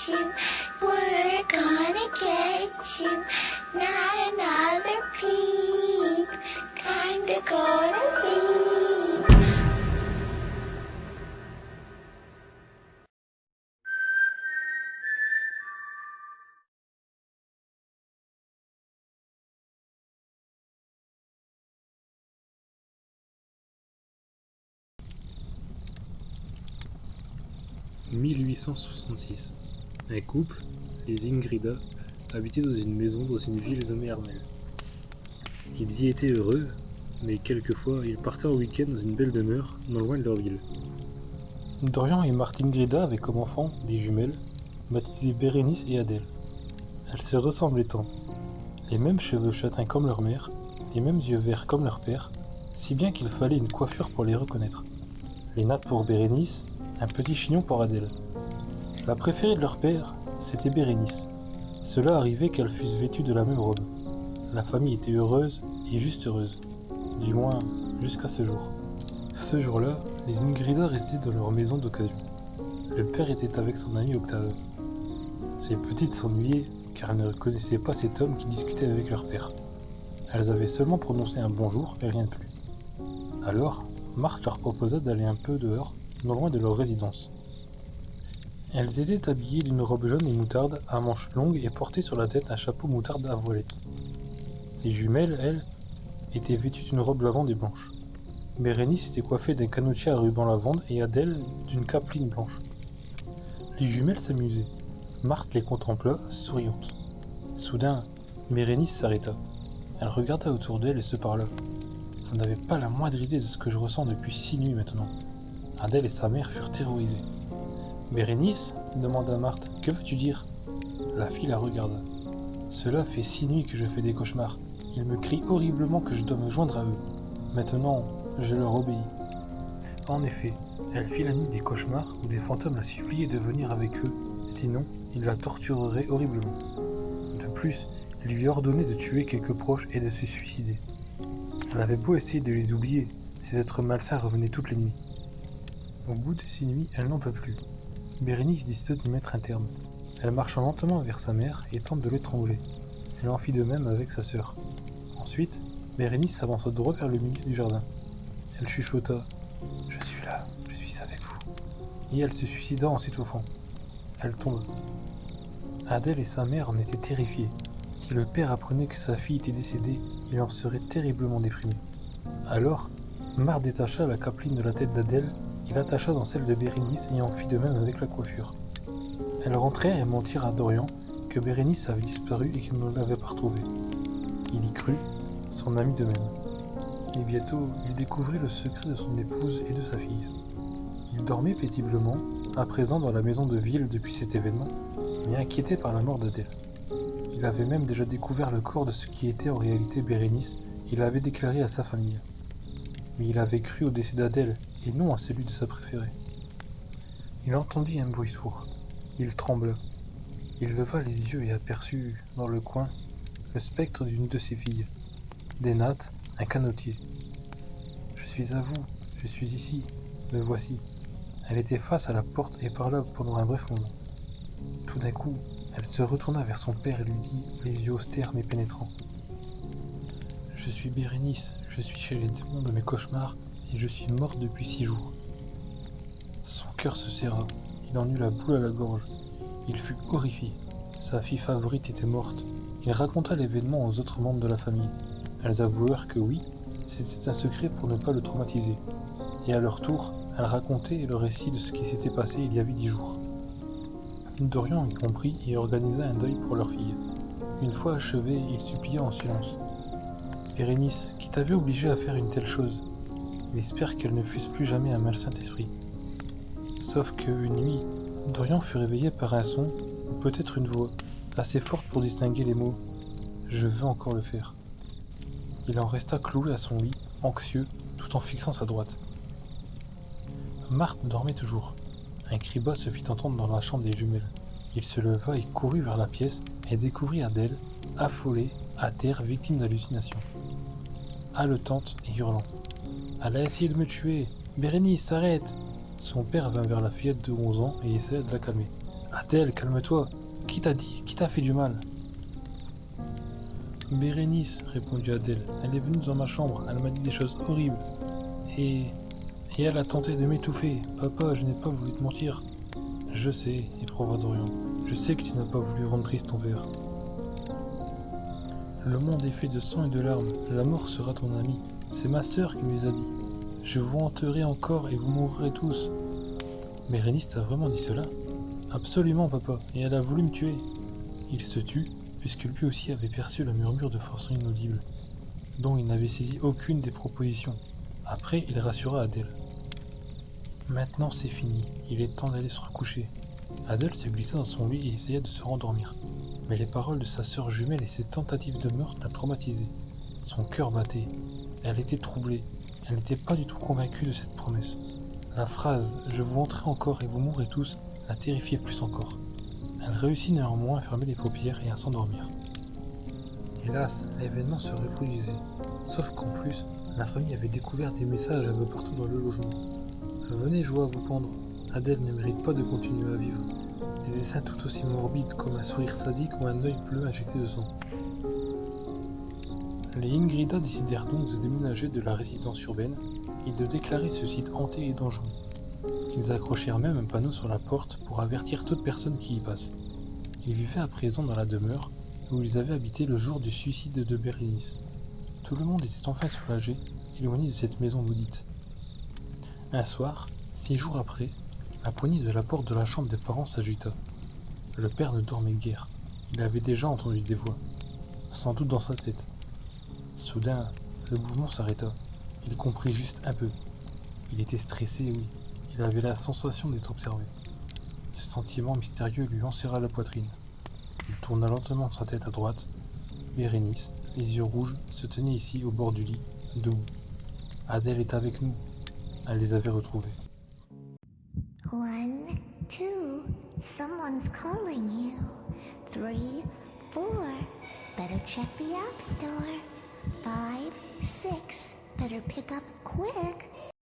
you. We're gonna get you. Not another peep. Time to go to sleep. « 1866. Un couple, les Ingrida, habitait dans une maison dans une ville nommée Armel. Ils y étaient heureux, mais quelquefois ils partaient en week-end dans une belle demeure, non loin de leur ville. Dorian et Marthe Ingrida avaient comme enfants des jumelles, baptisées Bérénice et Adèle. Elles se ressemblaient tant. Les mêmes cheveux châtains comme leur mère, les mêmes yeux verts comme leur père, si bien qu'il fallait une coiffure pour les reconnaître. Les nattes pour Bérénice, un petit chignon pour Adèle. La préférée de leur père, c'était Bérénice. Cela arrivait qu'elles fussent vêtues de la même robe. La famille était heureuse et juste heureuse. Du moins, jusqu'à ce jour. Ce jour-là, les Ingrida restaient dans leur maison d'occasion. Le père était avec son ami Octave. Les petites s'ennuyaient car elles ne connaissaient pas cet homme qui discutait avec leur père. Elles avaient seulement prononcé un bonjour et rien de plus. Alors, Marthe leur proposa d'aller un peu dehors, non loin de leur résidence. Elles étaient habillées d'une robe jaune et moutarde à manches longues et portaient sur la tête un chapeau moutarde à voilette. Les jumelles, elles, étaient vêtues d'une robe lavande et blanche. Bérénice était coiffée d'un canotier à ruban lavande et Adèle d'une capeline blanche. Les jumelles s'amusaient. Marthe les contempla, souriante. Soudain, Bérénice s'arrêta. Elle regarda autour d'elle et se parla. « Vous n'avez pas la moindre idée de ce que je ressens depuis 6 nuits maintenant. » Adèle et sa mère furent terrorisées. « Bérénice » demanda Marthe, « que veux-tu dire ?» La fille la regarda. « Cela fait 6 nuits que je fais des cauchemars. Ils me crient horriblement que je dois me joindre à eux. Maintenant, je leur obéis. » En effet, elle fit la nuit des cauchemars où des fantômes la suppliaient de venir avec eux, sinon ils la tortureraient horriblement. De plus, ils lui ordonnaient de tuer quelques proches et de se suicider. Elle avait beau essayer de les oublier, ces êtres malsains revenaient toutes les nuits. Au bout de 6 nuits, elle n'en peut plus. Bérénice décida d'y mettre un terme. Elle marcha lentement vers sa mère et tente de l'étrangler. Elle en fit de même avec sa sœur. Ensuite, Bérénice s'avança droit vers le milieu du jardin. Elle chuchota « Je suis là, je suis avec vous » et elle se suicida en s'étouffant. Elle tomba. Adèle et sa mère en étaient terrifiées. Si le père apprenait que sa fille était décédée, il en serait terriblement déprimé. Alors, Marthe détacha la capeline de la tête d'Adèle et l'attacha dans celle de Bérénice et en fit de même avec la coiffure. Elles rentrèrent et mentirent à Dorian que Bérénice avait disparu et qu'il ne l'avait pas retrouvée. Il y crut, son ami de même. Et bientôt, il découvrit le secret de son épouse et de sa fille. Il dormait paisiblement, à présent dans la maison de ville depuis cet événement, mais inquiété par la mort d'Adèle. Il avait même déjà découvert le corps de ce qui était en réalité Bérénice et l'avait déclaré à sa famille. Mais il avait cru au décès d'Adèle et non à celui de sa préférée. Il entendit un bruit sourd. Il trembla. Il leva les yeux et aperçut, dans le coin, le spectre d'une de ses filles. Des nattes, un canotier. « Je suis à vous, je suis ici, me voici. » Elle était face à la porte et parla pendant un bref moment. Tout d'un coup, elle se retourna vers son père et lui dit, les yeux austères mais pénétrants. « Je suis Bérénice, je suis chez les démons de mes cauchemars et je suis morte depuis 6 jours. » Son cœur se serra, il en eut la boule à la gorge. Il fut horrifié. Sa fille favorite était morte. Il raconta l'événement aux autres membres de la famille. Elles avouèrent que oui, c'était un secret pour ne pas le traumatiser. Et à leur tour, elles racontaient le récit de ce qui s'était passé il y avait 10 jours. Dorian y comprit et organisa un deuil pour leur fille. Une fois achevé, il supplia en silence. « Bérénice, qui t'avait obligé à faire une telle chose ? Il espère qu'elle ne fût plus jamais un malsain esprit. » Sauf qu'une nuit, Dorian fut réveillé par un son, ou peut-être une voix, assez forte pour distinguer les mots « Je veux encore le faire ». Il en resta cloué à son lit, anxieux, tout en fixant sa droite. Marthe dormait toujours. Un cri bas se fit entendre dans la chambre des jumelles. Il se leva et courut vers la pièce et découvrit Adèle, affolée, à terre, victime d'hallucinations. Haletante et hurlant. « Elle a essayé de me tuer. Bérénice, arrête !» Son père vint vers la fillette de 11 ans et essaya de la calmer. « Adèle, calme-toi. Qui t'a dit? Qui t'a fait du mal? Bérénice, répondit Adèle. Elle est venue dans ma chambre, elle m'a dit des choses horribles. Et elle a tenté de m'étouffer. Papa, je n'ai pas voulu te mentir. Je sais, éprouva Dorian. Je sais que tu n'as pas voulu rendre triste ton père. Le monde est fait de sang et de larmes. La mort sera ton ami. C'est ma sœur qui me les a dit. Je vous hanterai encore et vous mourrez tous. Bérénice t'a vraiment dit cela? Absolument, papa, et elle a voulu me tuer. Il se tut, puisque lui aussi avait perçu le murmure de façon inaudible, dont il n'avait saisi aucune des propositions. Après, il rassura Adèle. Maintenant c'est fini, il est temps d'aller se recoucher. Adèle se glissa dans son lit et essaya de se rendormir. Mais les paroles de sa sœur jumelle et ses tentatives de meurtre la traumatisaient. Son cœur battait. Elle était troublée. Elle n'était pas du tout convaincue de cette promesse. La phrase « Je vous hanterai encore et vous mourrez tous » la terrifiait plus encore. Elle réussit néanmoins à fermer les paupières et à s'endormir. Hélas, l'événement se reproduisait. Sauf qu'en plus, la famille avait découvert des messages un peu partout dans le logement. Venez jouer à vous pendre. Adèle ne mérite pas de continuer à vivre. Des dessins tout aussi morbides comme un sourire sadique ou un œil bleu injecté de sang. Les Ingrida décidèrent donc de déménager de la résidence urbaine et de déclarer ce site hanté et dangereux. Ils accrochèrent même un panneau sur la porte pour avertir toute personne qui y passe. Ils vivaient à présent dans la demeure où ils avaient habité le jour du suicide de Bérénice. Tout le monde était enfin soulagé, éloigné de cette maison maudite. Un soir, 6 jours après, la poignée de la porte de la chambre des parents s'agita. Le père ne dormait guère. Il avait déjà entendu des voix, sans doute dans sa tête. Soudain, le mouvement s'arrêta. Il comprit juste un peu. Il était stressé, oui. Il avait la sensation d'être observé. Ce sentiment mystérieux lui enserra la poitrine. Il tourna lentement sa tête à droite. Bérénice, les yeux rouges, se tenait ici au bord du lit, debout. Adèle est avec nous. Elle les avait retrouvés. 1, 2, someone's calling you. 3, 4, better check the app store. 5, 6, better pick up quick.